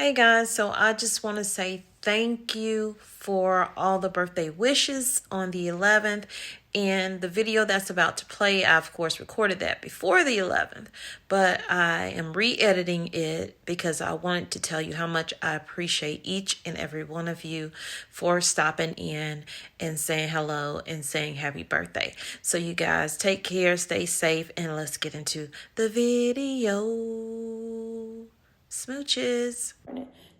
Hey guys, so I just want to say thank you for all the birthday wishes on the 11th. And the video that's about to play, I of course recorded that before the 11th, but I am re-editing it because I wanted to tell you how much I appreciate each and every one of you for stopping in and saying hello and saying happy birthday. So you guys take care, stay safe, and let's get into the video. Smooches.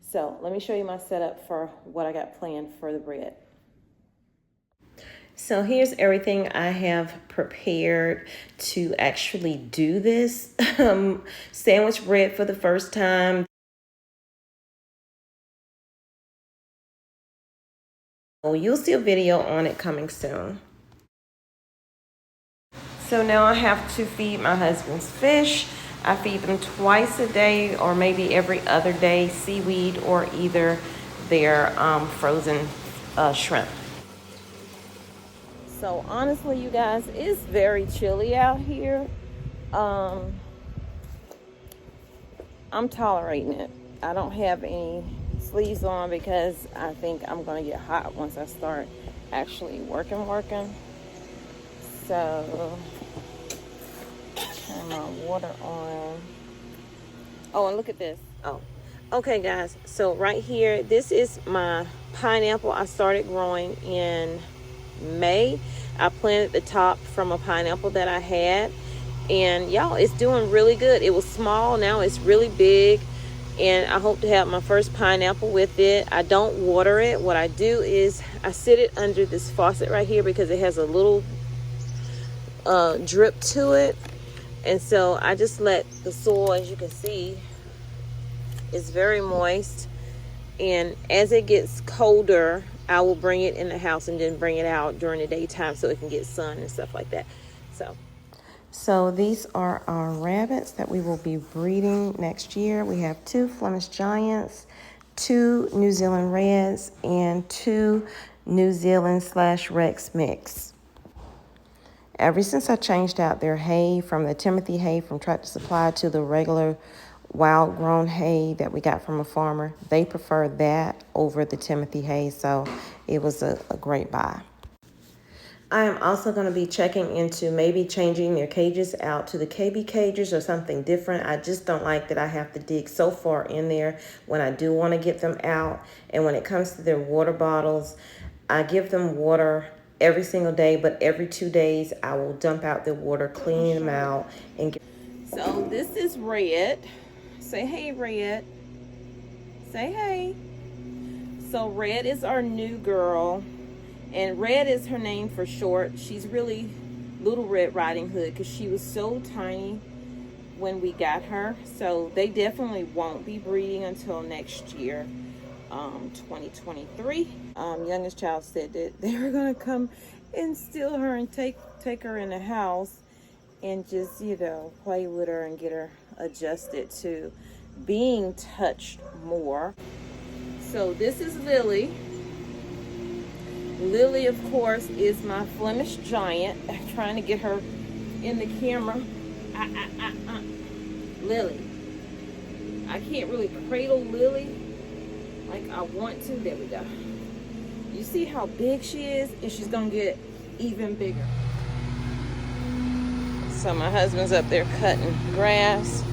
So let me show you my setup for what I got planned for the bread. So here's everything I have prepared to actually do this sandwich bread for the first time. You'll see a video on it coming soon. So now I have to feed my husband's fish. I feed them twice a day or maybe every other day, seaweed or either their frozen shrimp. So honestly, you guys, it's very chilly out here. I'm tolerating it. I don't have any sleeves on because I think I'm gonna get hot once I start actually working. So turn my water on. Oh, and look at this. Oh, okay guys, so right here, this is my pineapple I started growing in May. I planted the top from a pineapple that I had, and y'all, it's doing really good. It was small, now it's really big, and I hope to have my first pineapple with it. I don't water it. What I do is I sit it under this faucet right here because it has a little drip to it, and so I just let the soil, as you can see, is very moist, and as it gets colder I will bring it in the house and then bring it out during the daytime so it can get sun and stuff like that. So these are our rabbits that we will be breeding next year. We have 2 Flemish Giants, 2 New Zealand Reds, and 2 New Zealand / Rex mix. Ever since I changed out their hay from the Timothy hay from Tractor Supply to the regular wild grown hay that we got from a farmer, they prefer that over the Timothy hay, so it was a great buy. I am also going to be checking into maybe changing their cages out to the KB cages or something different. I just don't like that I have to dig so far in there when I do want to get them out. And when it comes to their water bottles, I give them water every single day, but every 2 days I will dump out the water, clean them out, and get. So this is Red. Say hey, Red. Say hey. So Red is our new girl, and Red is her name for short. She's really Little Red Riding Hood because she was so tiny when we got her. So they definitely won't be breeding until next year, 2023. Youngest child said that they were gonna come and steal her and take her in the house and just, you know, play with her and get her adjusted to being touched more. So this is Lily. Lily, of course, is my Flemish Giant. I'm trying to get her in the camera. Lily. I can't really cradle Lily like I want to. There we go. You see how big she is? And she's going to get even bigger. So my husband's up there cutting grass.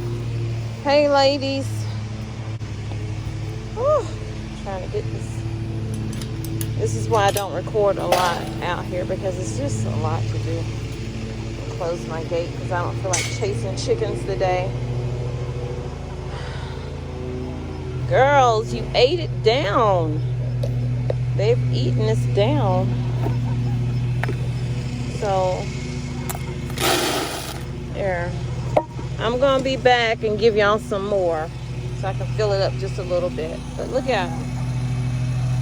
Hey, ladies. Whew. Trying to get this. This is why I don't record a lot out here, because it's just a lot to do. I'll close my gate because I don't feel like chasing chickens today. Girls, you ate it down. They've eaten us down. So, there. I'm going to be back and give y'all some more so I can fill it up just a little bit. But look at them.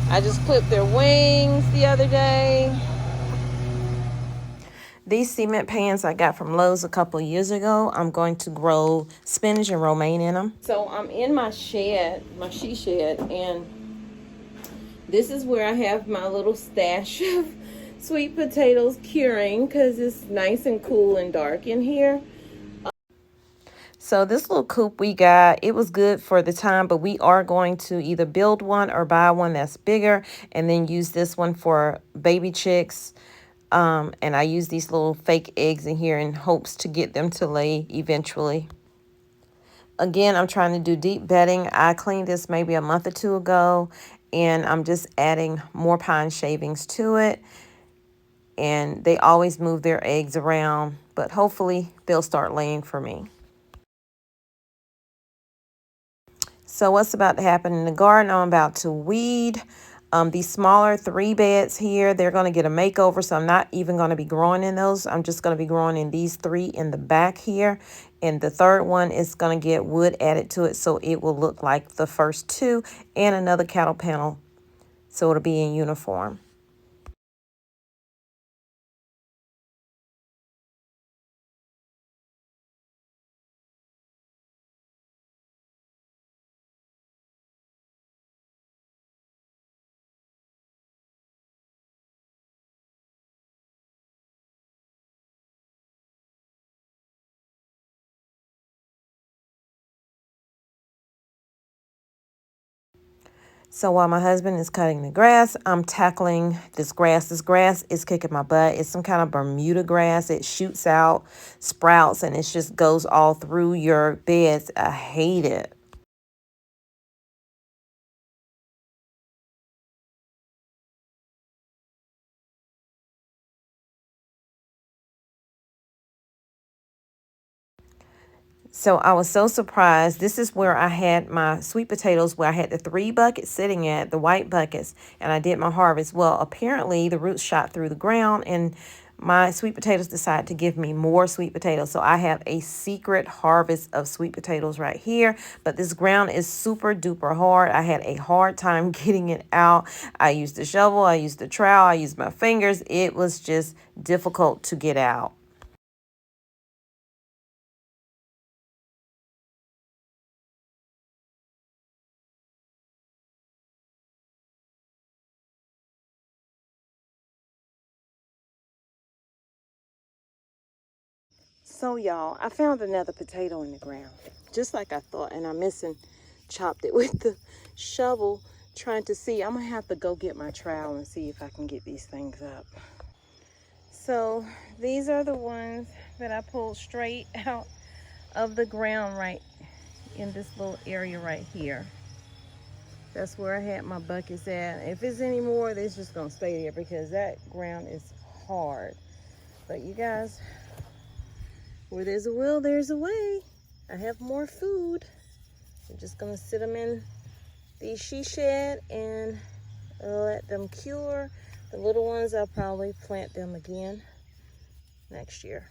I just clipped their wings the other day. These cement pans I got from Lowe's a couple of years ago. I'm going to grow spinach and romaine in them. So I'm in my shed, my she shed, and this is where I have my little stash of sweet potatoes curing because it's nice and cool and dark in here. So this little coop we got, it was good for the time, but we are going to either build one or buy one that's bigger and then use this one for baby chicks. And I use these little fake eggs in here in hopes to get them to lay eventually. Again, I'm trying to do deep bedding. I cleaned this maybe a month or two ago, and I'm just adding more pine shavings to it. And they always move their eggs around, but hopefully they'll start laying for me. So what's about to happen in the garden? I'm about to weed. These smaller 3 beds here, they're going to get a makeover. So I'm not even going to be growing in those. I'm just going to be growing in these 3 in the back here. And the third one is going to get wood added to it. So it will look like the first 2 and another cattle panel. So it'll be in uniform. So while my husband is cutting the grass, I'm tackling this grass. This grass is kicking my butt. It's some kind of Bermuda grass. It shoots out, sprouts, and it just goes all through your beds. I hate it. So I was so surprised. This is where I had my sweet potatoes, where I had the 3 buckets sitting at, the white buckets, and I did my harvest. Well, apparently the roots shot through the ground and my sweet potatoes decided to give me more sweet potatoes. So I have a secret harvest of sweet potatoes right here, but this ground is super duper hard. I had a hard time getting it out. I used the shovel, I used the trowel, I used my fingers. It was just difficult to get out. So y'all, I found another potato in the ground, just like I thought, and I chopped it with the shovel, trying to see. I'm gonna have to go get my trowel and see if I can get these things up. So these are the ones that I pulled straight out of the ground right in this little area right here. That's where I had my buckets at. If it's any more, it's just gonna stay there because that ground is hard. But you guys, where there's a will, there's a way. I have more food. I'm just gonna sit them in the she shed and let them cure. The little ones, I'll probably plant them again next year.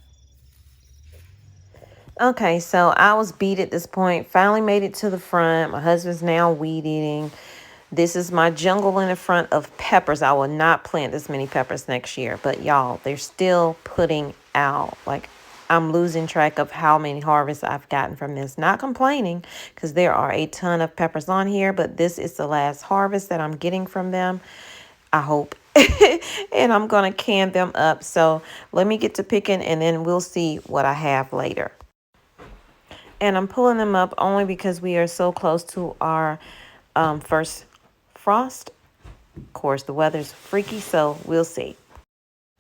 Okay, so I was beat at this point. Finally made it to the front. My husband's now weed eating. This is my jungle in the front of peppers. I will not plant this many peppers next year. But y'all, they're still putting out. Like, I'm losing track of how many harvests I've gotten from this. Not complaining, because there are a ton of peppers on here. But this is the last harvest that I'm getting from them, I hope. And I'm going to can them up. So let me get to picking, and then we'll see what I have later. And I'm pulling them up only because we are so close to our first frost. Of course, the weather's freaky, so we'll see.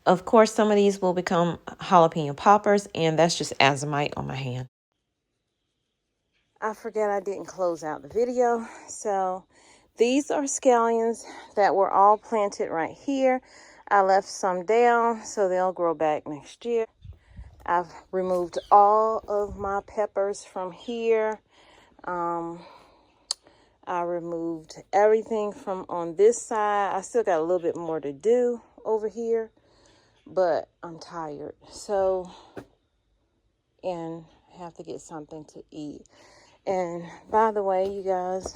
Of course, some of these will become jalapeno poppers, and that's just azomite on my hand. I forget I didn't close out the video. So these are scallions that were all planted right here. I left some down so they'll grow back next year. I've removed all of my peppers from here. I removed everything from on this side. I still got a little bit more to do over here, but I'm tired. So, and I have to get something to eat. And by the way, you guys,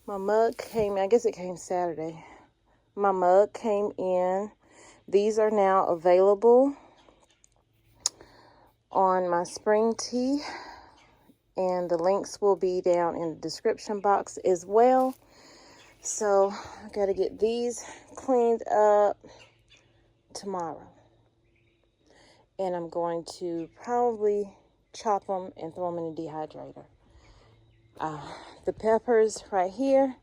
my mug came, I guess it came Saturday. My mug came in. These are now available on my spring tea, and the links will be down in the description box as well. So I got to get these cleaned up tomorrow, and I'm going to probably chop them and throw them in the dehydrator. The peppers right here,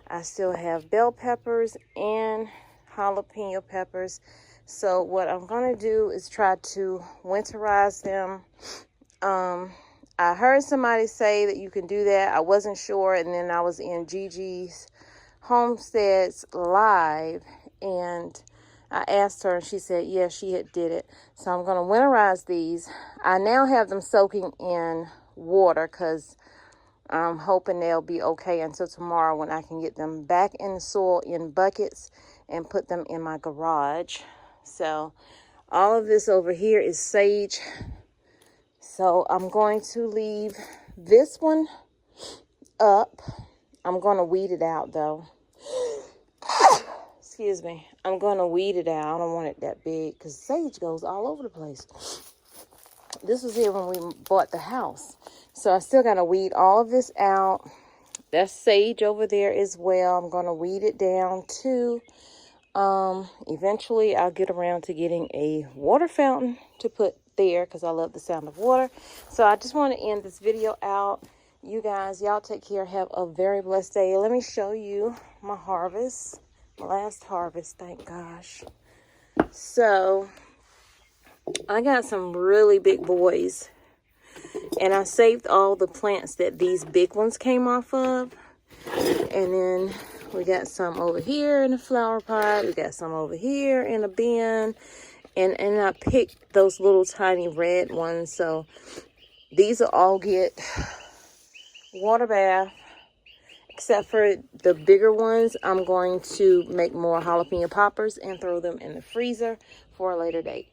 I still have bell peppers and jalapeno peppers. So what I'm going to do is try to winterize them. I heard somebody say that you can do that. I wasn't sure, and then I was in Gigi's Homestead's live, and I asked her, and she said, yes, she had did it. So I'm going to winterize these. I now have them soaking in water because I'm hoping they'll be okay until tomorrow when I can get them back in the soil in buckets and put them in my garage. So all of this over here is sage. So I'm going to leave this one up. I'm going to weed it out though. Excuse me. I'm going to weed it out. I don't want it that big because sage goes all over the place. This was here when we bought the house. So I still got to weed all of this out. That's sage over there as well. I'm going to weed it down too. Eventually I'll get around to getting a water fountain to put there because I love the sound of water. So I just want to end this video out. You guys, y'all take care. Have a very blessed day. Let me show you my harvest. My last harvest, thank gosh. So I got some really big boys, and I saved all the plants that these big ones came off of. And then we got some over here in a flower pot. We got some over here in a bin. And I picked those little tiny red ones. So these will all get water bath. Except for the bigger ones, I'm going to make more jalapeno poppers and throw them in the freezer for a later date.